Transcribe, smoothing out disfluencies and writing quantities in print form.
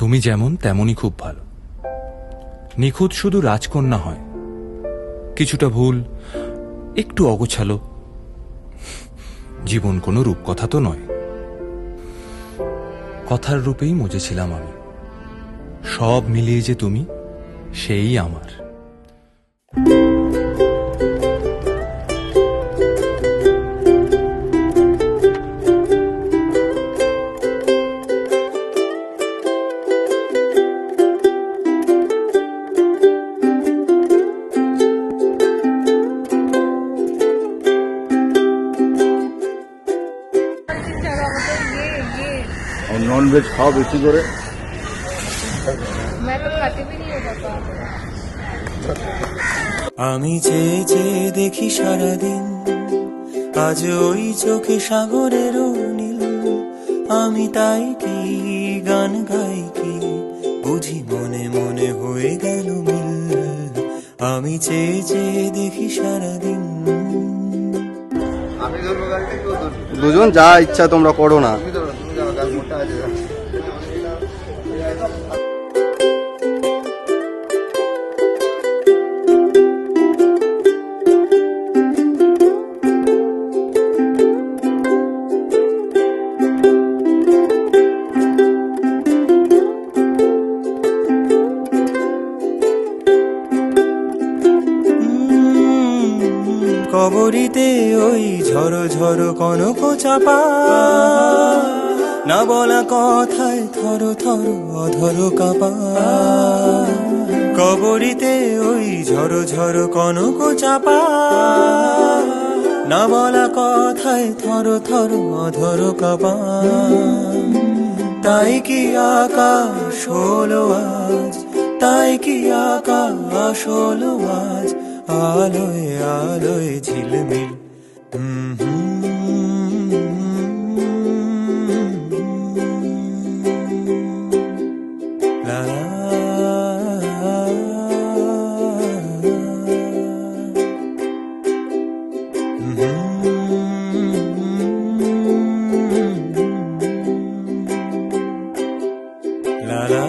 তুমি যেমন তেমনই খুব ভালো। নিখুঁত শুধু রাজকন্যা হয়, কিছুটা ভুল, একটু অগোছালো। জীবন কোনো রূপকথা তো নয়। কথার রূপেই মজেছিলাম আমি। সব মিলিয়ে যে তুমি, সেই আমার। और नॉन वेज खाओ बेশি করে। मैं तो खाती भी नहीं हूँ पापा। আমি চেয়ে চেয়ে দেখি সারাদিন, আজ ওই চোখে সাগরের নীল। আমি তাই কি গান গাই কি, বুঝি মনে মনে হয়ে গেল মিল। আমি চেয়ে চেয়ে দেখি সারাদিন। দুজন যা ইচ্ছা তোমরা করো না। কবরীতে ওই ঝড়ো ঝড়ো কনক চাপা, না বলা কথায় থর থর অধর কাপা। কবরীতে ওই ঝড়ো ঝড়ো কনক চাপা, না বলা কথায় থর থর অধর কাপা। তাই কি আকাশ হলো আজ, তাই কি আকাশ হলো আজ, আলোয় আলোয় ঝিলমিল। লা লা। La la